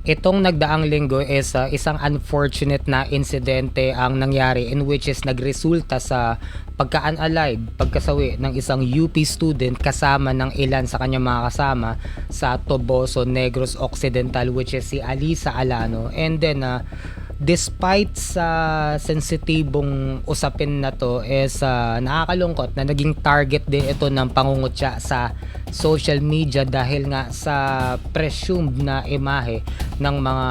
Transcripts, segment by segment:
Itong nagdaang linggo is isang unfortunate na insidente ang nangyari in which is nagresulta sa pagka-unalive, pagkasawi ng isang UP student kasama ng ilan sa kanyang mga kasama sa Toboso, Negros Occidental, which is si Alisa Alano. And then despite sa sensitibong usapin na to is nakakalungkot na naging target din ito ng pangungutya sa social media dahil nga sa presumed na imahe ng mga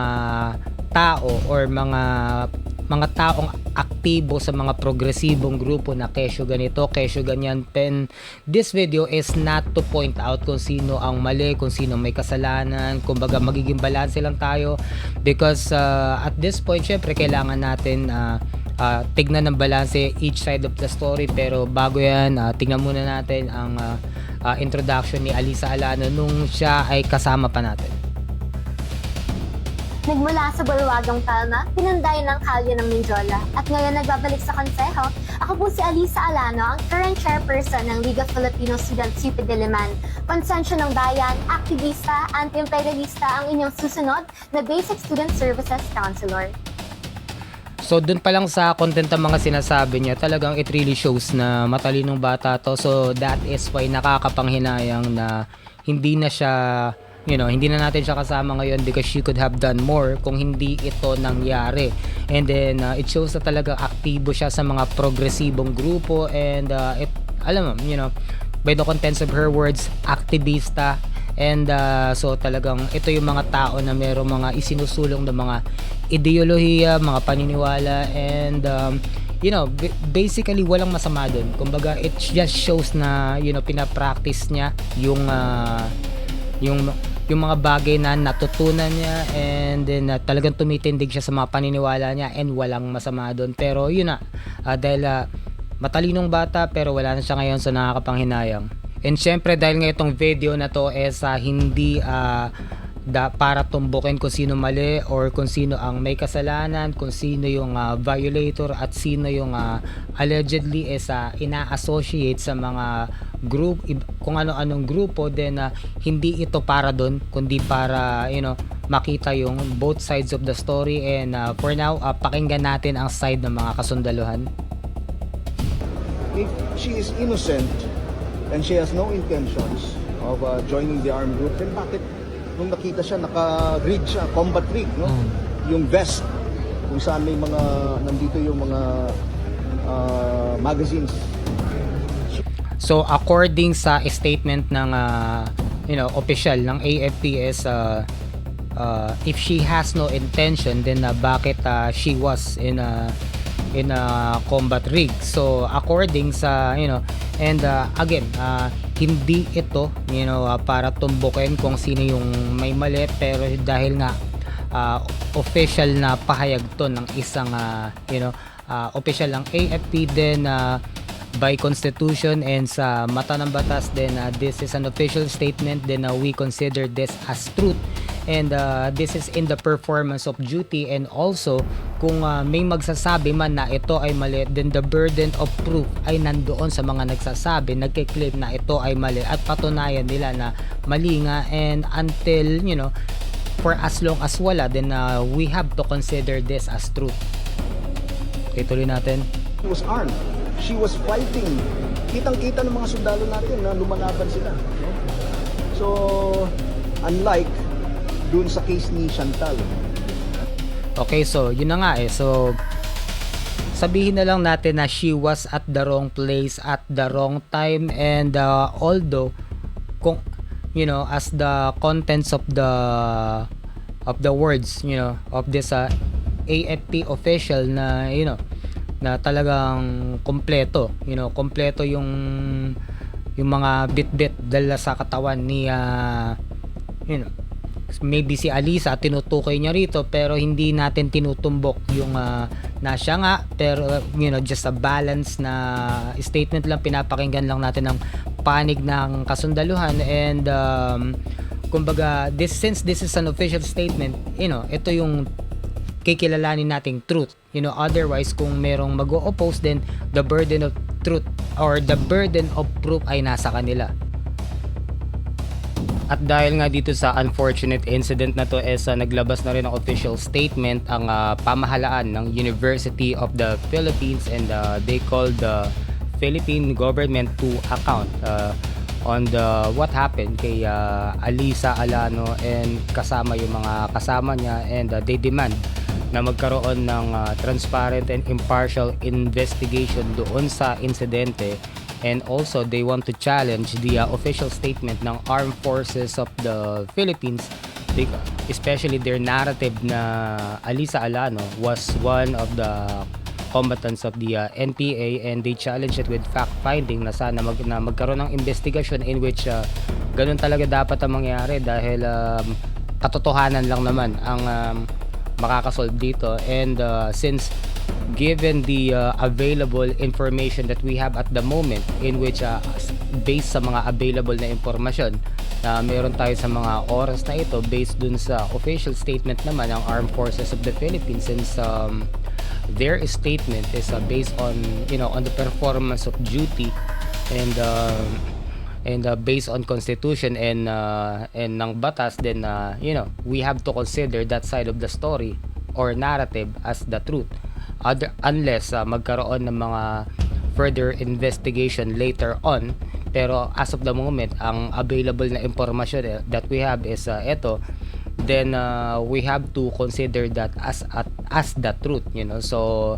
tao or mga taong aktibo sa mga progresibong grupo na kesyo ganito, kesyo ganyan. Pen, this video is not to point out kung sino ang mali, kung sino may kasalanan, kumbaga magiging balanse lang tayo because at this point syempre kailangan natin tignan ng balanse each side of the story. Pero bago yan, tignan muna natin ang introduction ni Alisa Alano nung siya ay kasama pa natin. Nagmula sa Bulwagang Palma, pinanday ng kalye ng Mindiola, at ngayon nagbabalik sa konseho. Ako po si Alisa Alano, ang current chairperson ng League of Filipino Students UP Diliman. Konsensya ng bayan, aktivista, anti-imperialista ang inyong susunod na Basic Student Services Counselor. So dun pa lang sa content ng mga sinasabi niya, talagang it really shows na matalinong bata to. So that is why nakakapanghinayang na hindi na siya, hindi na natin siya kasama ngayon because she could have done more kung hindi ito nangyari. And then it shows na talaga aktibo siya sa mga progresibong grupo and alam mo, by the contents of her words, aktivista. And so talagang ito yung mga tao na merong mga isinusulong na mga ideolohiya, mga paniniwala, and basically walang masama dun. Kumbaga it just shows na pinapractice niya yung mga bagay na natutunan niya, and then talagang tumitindig siya sa mga paniniwala niya, and walang masama doon. Pero yun na, dahil matalinong bata pero wala na siya ngayon, so nakakapanghinayang. And syempre dahil nga itong video na to is hindi para tumbukin kung sino mali or kung sino ang may kasalanan, kung sino yung violator at sino yung allegedly is ina-associate sa mga group, kung ano-anong grupo. Then hindi ito para doon, kundi para makita yung both sides of the story. And for now, pakinggan natin ang side ng mga kasundaluhan. If she is innocent and she has no intentions of joining the armed group, then bakit nung nakita siya, naka-rig siya, combat rig, no? Yung vest, kung saan may mga, nandito yung mga magazines. So according sa statement ng official ng AFP is if she has no intention, then bakit she was in a combat rig. So according sa and again, hindi ito para tumbukin kung sino yung may mali, pero dahil nga official na pahayag to ng isang official ng AFP, then by constitution and sa mata ng batas, then this is an official statement, then we consider this as truth. And this is in the performance of duty. And also kung may magsasabi man na ito ay mali, then the burden of proof ay nandoon sa mga nagsasabi, nagkiklaim na ito ay mali, at patunayan nila na mali nga. And until for as long as wala, then we have to consider this as truth. Okay, tuloy natin. She was armed. She was fighting. Kitang-kita ng mga sundalo natin na lumalaban sila, no? So unlike dun sa case ni Chantal. Okay, so yun na nga so sabihin na lang natin na she was at the wrong place at the wrong time. And although kung as the contents of the words of this AFP official na na talagang kompleto kompleto yung mga bit-bit dala sa katawan ni maybe si Alisa tinutukoy niya rito, pero hindi natin tinutumbok yung na siya nga, pero just a balance na statement lang, pinapakinggan lang natin ng panig ng kasundaluhan. And kumbaga since this is an official statement, ito yung kikilalanin nating truth. Otherwise kung merong mag-o-oppose, then the burden of truth or the burden of proof ay nasa kanila. At dahil nga dito sa unfortunate incident na to is naglabas na rin ng official statement ang pamahalaan ng University of the Philippines, and they called the Philippine government to account on the what happened kay Alisa Alano and kasama yung mga kasama niya, and they demand na magkaroon ng transparent and impartial investigation doon sa insidente. And also they want to challenge the official statement ng Armed Forces of the Philippines, especially their narrative na Alisa Alano was one of the combatants of the NPA, and they challenge it with fact-finding na sana magkaroon ng investigation in which ganun talaga dapat ang mangyari, dahil katotohanan lang naman ang makakasolve dito. And since given the available information that we have at the moment, in which based sa mga available na impormasyon na meron tayo sa mga oras na ito, based dun sa official statement naman ng Armed Forces of the Philippines, since their statement is based on on the performance of duty, and based on constitution and ng batas, then we have to consider that side of the story or narrative as the truth, unless magkaroon ng mga further investigation later on. Pero as of the moment, ang available na impormasyon that we have is ito, then we have to consider that as the truth, so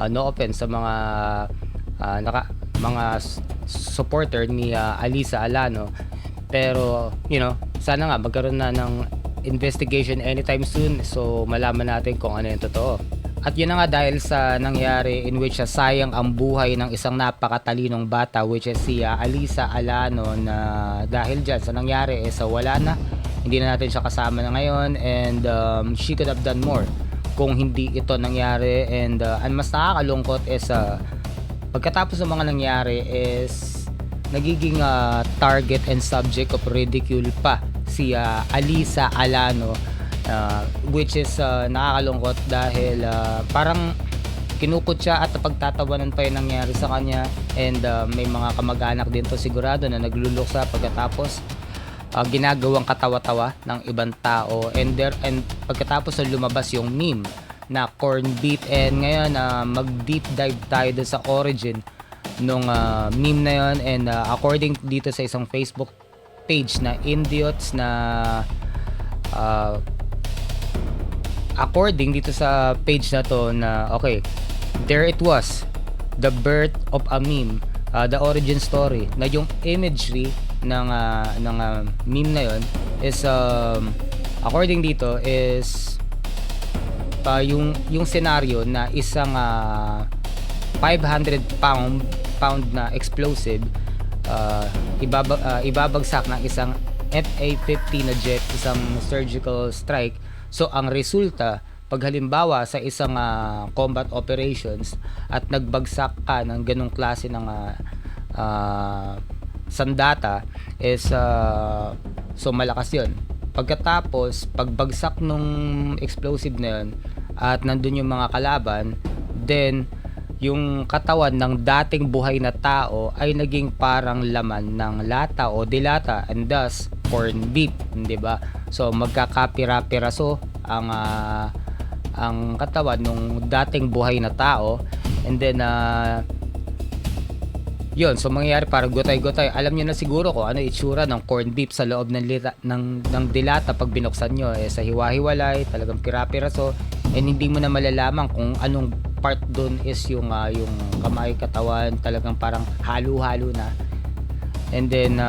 no offense sa mga mga supporter ni Alisa Alano, pero sana nga magkaroon na ng investigation anytime soon, so malaman natin kung ano yung totoo. At yun na nga, dahil sa nangyari in which sayang ang buhay ng isang napakatalinong bata, which is si Alisa Alano, na dahil dyan sa nangyari wala na, hindi na natin siya kasama na ngayon, and she could have done more kung hindi ito nangyari. And ang mas nakakalungkot is pagkatapos ng mga nangyari is nagiging target and subject of ridicule pa si Alisa Alano, which is nakakalungkot dahil parang kinukot siya at pagtatawanan pa yung nangyari sa kanya. And may mga kamag-anak din to sigurado na nagluluksa pagkatapos ginagawang katawa-tawa ng ibang tao, and pagkatapos lumabas yung meme na corn beef. And ngayon mag deep dive tayo dun sa origin nung meme na yon. And according dito sa isang Facebook page na Indiots, na according dito sa page na to, na okay, there it was, the birth of a meme, the origin story, na yung imagery ng meme na yon is according dito is yung scenario na isang 500 pound na explosive ibabagsak ng isang FA-50 na jet, isang surgical strike. So ang resulta, pag halimbawa sa isang combat operations at nagbagsak ka ng ganong klase ng sandata, is so malakas yun. Pagkatapos pagbagsak nung explosive na yun at nandun yung mga kalaban, then yung katawan ng dating buhay na tao ay naging parang laman ng lata o dilata, and thus corn beef, di ba? So magkakapira-piraso ang katawan ng dating buhay na tao, and then yun, so mangyayari parang gutay-gutay. Alam niyo na siguro kung ano itsura ng corn beef sa loob ng dilata pag binuksan nyo, sa hiwa-hiwalay, talagang pira-piraso, and hindi mo na malalaman kung anong part doon is yung kamay, katawan, talagang parang halo-halo na. And then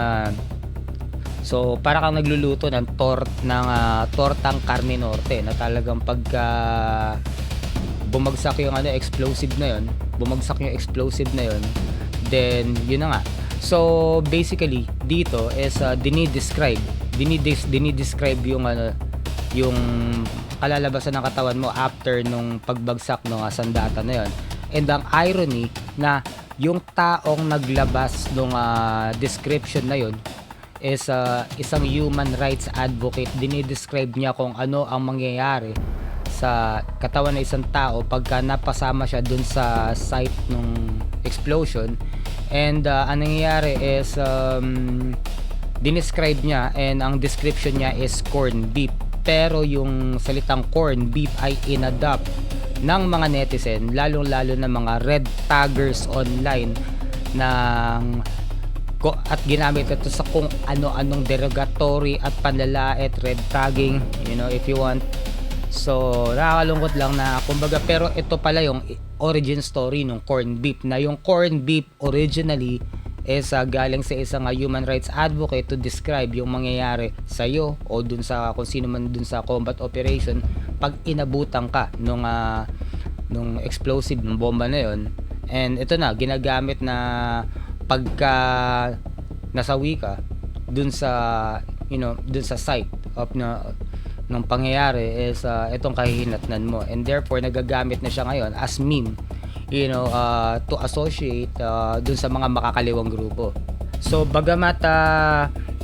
so para kang nagluluto ng tortang Carne Norte, na talagang pagka bumagsak yung explosive na yun, then yun na nga. So basically dito is dinidescribe yung kalalabasan ng katawan mo after nung pagbagsak ng sandata na yun. And ang irony na yung taong naglabas nung description na yun is isang human rights advocate. Dinidescribe niya kung ano ang mangyayari sa katawan ng isang tao pagka napasama siya dun sa site nung explosion. And ang nangyayari is dinescribe niya, and ang description niya is corn beef. Pero yung salitang corn beef ay inadopt ng mga netizen, lalong-lalo na mga red taggers online at ginamit ito sa kung ano-anong derogatory at panlalait, red tagging, if you want. So, nakakalungkot lang na kumbaga, pero ito pala yung origin story ng corn beef, na yung corn beef originally is galing sa isang human rights advocate to describe yung mangyayari sa iyo o dun sa kung sino man dun sa combat operation pag inabutan ka nung explosive ng bomba na yon. And ito na ginagamit na pagka nasawi ka dun sa dun sa site of nung pangyayari is itong kahihinatnan mo, and therefore nagagamit na siya ngayon as meme to associate dun sa mga makakaliwang grupo. So bagamat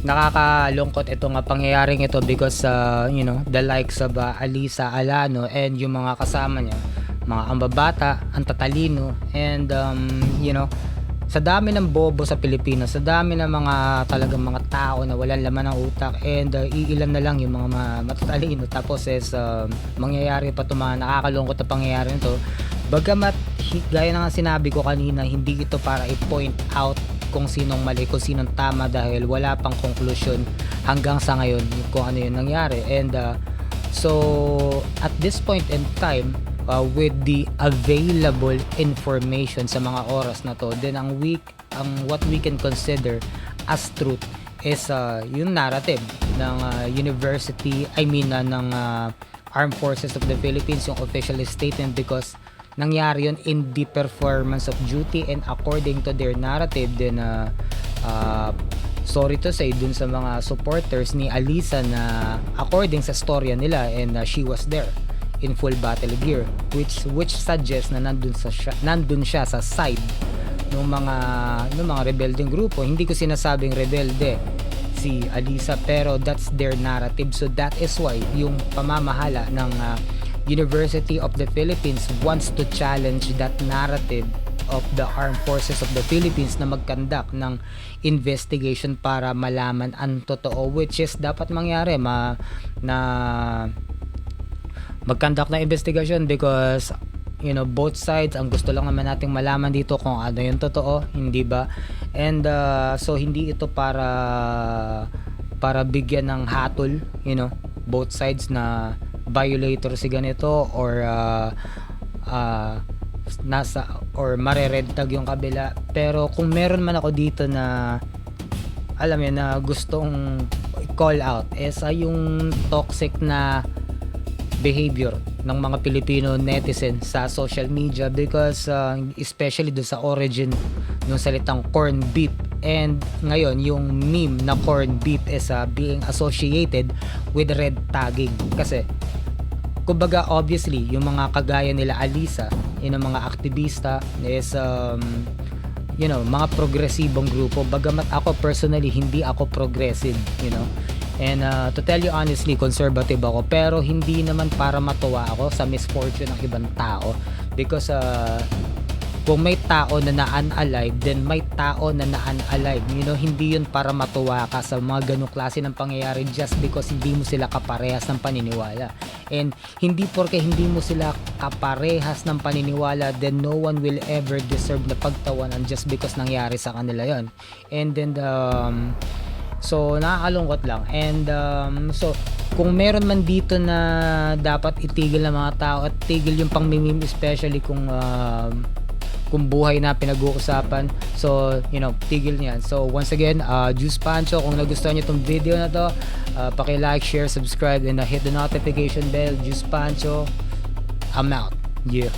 nakakalungkot itong pangyayaring ito because the likes of Alisa Alano and yung mga kasama niya, mga ambabata, ang tatalino, and sa dami ng bobo sa Pilipinas, sa dami ng mga talagang mga tao na walang laman ng utak, and iilan na lang yung mga matatalino, tapos mangyayari pa itong mga nakakalungkot na pangyayari nito. Bagamat gaya na nga sinabi ko kanina, hindi ito para i-point out kung sinong mali, kung sinong tama, dahil wala pang konklusyon hanggang sa ngayon kung ano yung nangyari. And so at this point in time, with the available information sa mga oras na to, then what we can consider as truth is yung narrative ng ng Armed Forces of the Philippines, yung official statement, because nangyari yun in the performance of duty, and according to their narrative, then sorry to say dun sa mga supporters ni Alisa na according sa storya nila, and she was there in full battle gear, which suggests na nandun siya sa side ng mga rebelding grupo. Hindi ko sinasabing rebelde si Alisa, pero that's their narrative. So that is why yung pamamahala ng University of the Philippines wants to challenge that narrative of the Armed Forces of the Philippines na mag-conduct ng investigation para malaman ang totoo, which is dapat mangyari mag-conduct na investigation, because both sides, ang gusto lang naman nating malaman dito kung ano yung totoo, hindi ba? And so hindi ito para bigyan ng hatol both sides na violator si ganito, or marered tag yung kabila. Pero kung meron man ako dito na alam yun na gustong call out is yung toxic na behavior ng mga Pilipino netizen sa social media, because especially dun sa origin ng salitang corn beef, and ngayon yung meme na corn beef is being associated with red tagging. Kasi kumbaga obviously yung mga kagaya nila Alisa, mga aktivista is mga progresibong grupo, bagamat ako personally hindi ako progressive, and to tell you honestly, conservative ako, pero hindi naman para matuwa ako sa misfortune ng ibang tao, because kung may tao na na-unalive, then may tao na na-unalive. Hindi yun para matuwa ka sa mga ganong klase ng pangyayari just because hindi mo sila kaparehas ng paniniwala. And hindi porke hindi mo sila kaparehas ng paniniwala, then no one will ever deserve na pagtawanan just because nangyari sa kanila yon. And then so nakakalungkot lang. And so kung meron man dito na dapat itigil ng mga tao, at tigil yung pang-meme, especially kung buhay na pinag-uusapan, so tigil niyan. So once again, Juice Pancho, kung nagustuhan niyo tong video na to, paki-like, share, subscribe, and hit the notification bell. Juice Pancho, I'm out. Yeah.